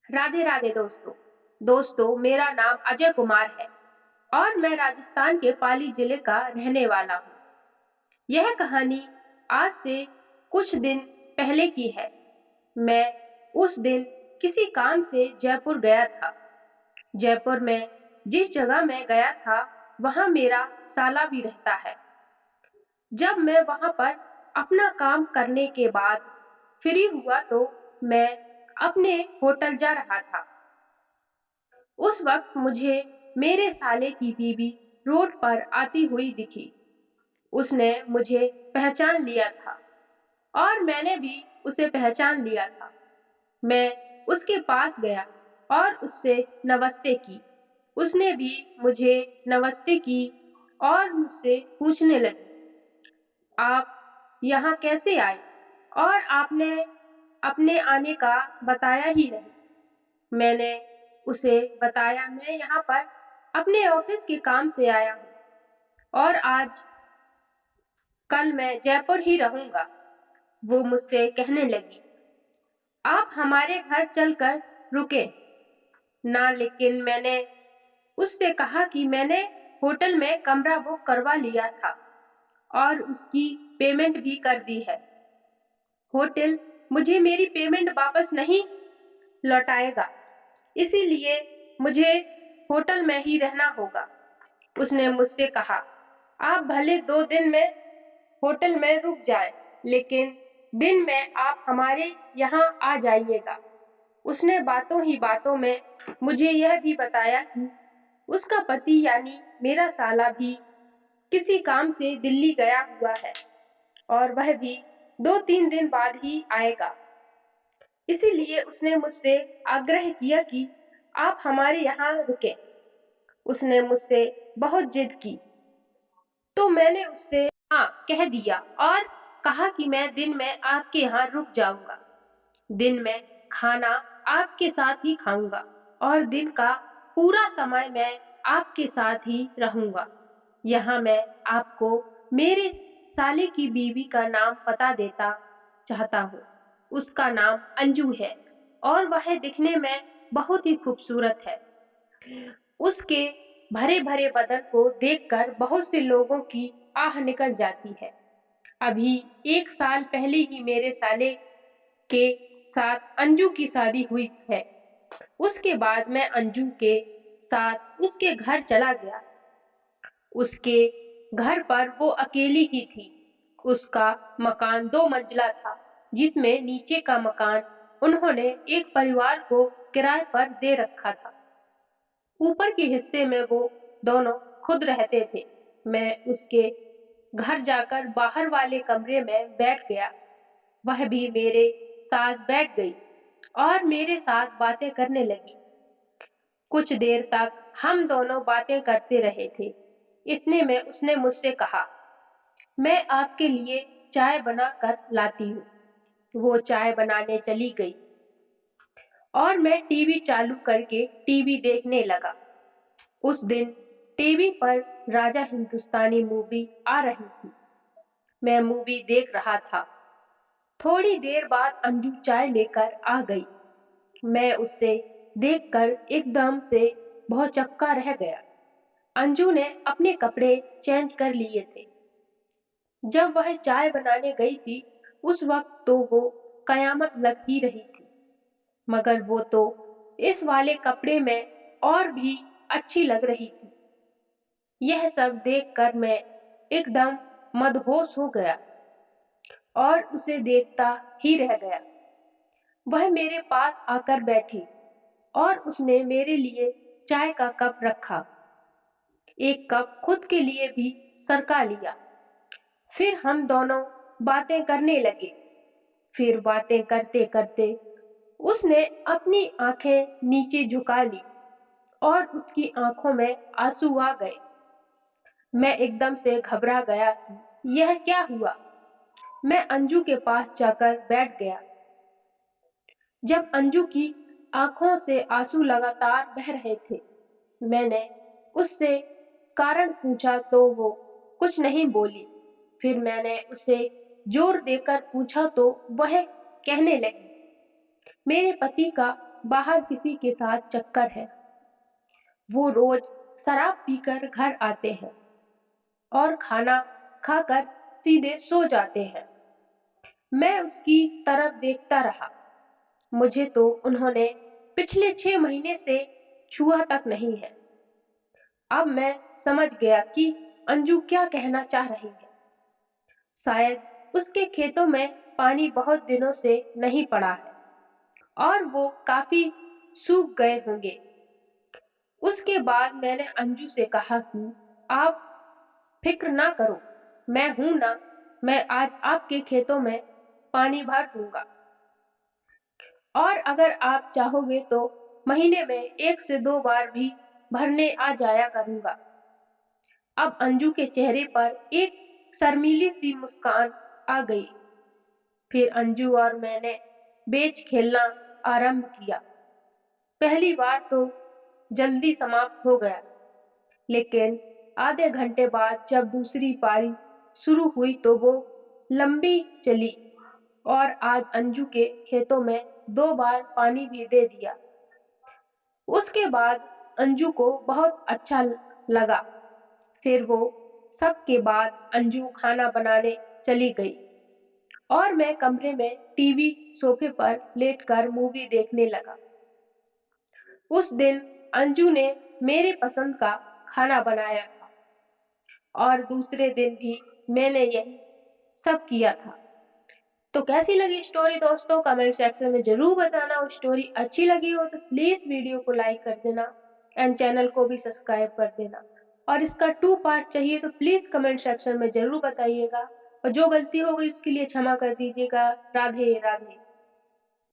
राधे राधे दोस्तों। मेरा नाम अजय कुमार है और मैं राजस्थान के पाली जिले का रहने वाला हूँ। यह कहानी आज से कुछ दिन पहले की है। मैं उस दिन किसी काम से जयपुर गया था। जयपुर में जिस जगह मैं गया था, वहाँ मेरा साला भी रहता है। जब मैं वहाँ पर अपना काम करने के बाद फ्री हुआ तो मैं अपने होटल जा रहा था। उस वक्त मुझे मेरे साले की बीवी रोड पर आती हुई दिखी। उसने मुझे पहचान लिया था और मैंने भी उसे पहचान लिया था। मैं उसके पास गया और उससे नमस्ते की। उसने भी मुझे नमस्ते की और मुझसे पूछने लगी, आप यहाँ कैसे आए और आपने अपने आने का बताया ही नहीं। मैंने उसे बताया, मैं यहाँ पर अपने ऑफिस के काम से आया हूँ और आज कल मैं जयपुर ही रहूंगा। वो मुझसे कहने लगी, आप हमारे घर चलकर रुके ना। लेकिन मैंने उससे कहा कि मैंने होटल में कमरा बुक करवा लिया था और उसकी पेमेंट भी कर दी है। होटल मुझे मेरी पेमेंट वापस नहीं लौटाएगा, इसीलिए मुझे होटल में ही रहना होगा। उसने मुझसे कहा, आप भले 2 दिन में होटल में रुक जाए, लेकिन दिन में आप हमारे यहाँ आ जाइएगा। उसने बातों ही बातों में मुझे यह भी बताया कि उसका पति यानी मेरा साला भी किसी काम से दिल्ली गया हुआ है और वह भी 2-3 दिन बाद ही आएगा। इसीलिए उसने मुझसे आग्रह किया कि आप हमारे यहाँ रुकें। उसने मुझसे बहुत जिद की, तो मैंने उससे हाँ कह दिया और कहा कि मैं दिन में आपके यहाँ रुक जाऊंगा। दिन में खाना आपके साथ ही खाऊंगा और दिन का पूरा समय मैं आपके साथ ही रहूंगा। यहाँ मैं आपको मेरे साले की बीवी का नाम पता देता चाहता हूँ। उसका नाम अंजू है और वह दिखने में बहुत ही खूबसूरत है। उसके भरे भरे बदन को देखकर बहुत से लोगों की आह निकल जाती है। अभी 1 साल पहले ही मेरे साले के साथ अंजू की शादी हुई है। उसके बाद मैं अंजू के साथ उसके घर चला गया। उसके घर पर वो अकेली ही थी। उसका मकान 2 मंजिला था, जिसमें नीचे का मकान उन्होंने एक परिवार को किराए पर दे रखा था। ऊपर के हिस्से में वो दोनों खुद रहते थे। मैं उसके घर जाकर बाहर वाले कमरे में बैठ गया। वह भी मेरे साथ बैठ गई और मेरे साथ बातें करने लगी। कुछ देर तक हम दोनों बातें करते रहे थे। इतने में उसने मुझसे कहा, मैं आपके लिए चाय बना कर लाती हूँ। वो चाय बनाने चली गई और मैं टीवी चालू करके टीवी देखने लगा। उस दिन टीवी पर राजा हिंदुस्तानी मूवी आ रही थी। मैं मूवी देख रहा था। थोड़ी देर बाद अंजू चाय लेकर आ गई। मैं उससे देखकर एकदम से भौचक्का रह गया। अंजू ने अपने कपड़े चेंज कर लिए थे। जब वह चाय बनाने गई थी, उस वक्त तो वो कयामत लग ही रही थी, मगर वो तो इस वाले कपड़े में और भी अच्छी लग रही थी। यह सब देखकर मैं एकदम मदहोश हो गया और उसे देखता ही रह गया। वह मेरे पास आकर बैठी और उसने मेरे लिए चाय का कप रखा। एक कप खुद के लिए भी सरका लिया। फिर हम दोनों बातें करने लगे। फिर बातें करते करते उसने अपनी आंखें नीचे झुका ली और उसकी आंखों में आंसू आ गए। मैं एकदम से घबरा गया कि यह क्या हुआ। मैं अंजू के पास जाकर बैठ गया। जब अंजू की आंखों से आंसू लगातार बह रहे थे, मैंने उससे कारण पूछा तो वो कुछ नहीं बोली। फिर मैंने उसे जोर देकर पूछा तो वह कहने लगी, मेरे पति का बाहर किसी के साथ चक्कर है। वो रोज शराब पीकर घर आते हैं और खाना खाकर सीधे सो जाते हैं। मैं उसकी तरफ देखता रहा। मुझे तो उन्होंने पिछले 6 महीने से छुआ तक नहीं है। अब मैं समझ गया कि अंजू क्या कहना चाह रही है। शायद उसके खेतों में पानी बहुत दिनों से नहीं पड़ा है और वो काफी सूख गए होंगे। उसके बाद मैंने अंजू से कहा कि आप फिक्र ना करो, मैं हूं ना, मैं आज आपके खेतों में पानी भर दूंगा और अगर आप चाहोगे तो महीने में 1 से 2 बार भी भरने आ जाया करूंगा। अब अंजू के चेहरे पर एक शर्मीली सी मुस्कान आ गई। फिर अंजू और मैंने बेच खेलना आरंभ किया। पहली बार तो जल्दी समाप्त हो गया, लेकिन आधे घंटे बाद जब दूसरी पारी शुरू हुई तो वो लंबी चली और आज अंजू के खेतों में 2 बार पानी भी दे दिया। उसके बाद अंजू को बहुत अच्छा लगा। फिर वो सबके बाद अंजू खाना बनाने चली गई और मैं कमरे में टीवी सोफे पर लेटकर मूवी देखने लगा। उस दिन अंजू ने मेरे पसंद का खाना बनाया था और दूसरे दिन भी मैंने यही सब किया था। तो कैसी लगी स्टोरी दोस्तों, कमेंट सेक्शन में जरूर बताना। और स्टोरी अच्छी लगी हो तो प्लीज वीडियो को लाइक कर देना एंड चैनल को भी सब्सक्राइब कर देना। और इसका 2 पार्ट चाहिए तो प्लीज कमेंट सेक्शन में जरूर बताइएगा और जो गलती हो गई उसके लिए क्षमा कर दीजिएगा। राधे राधे।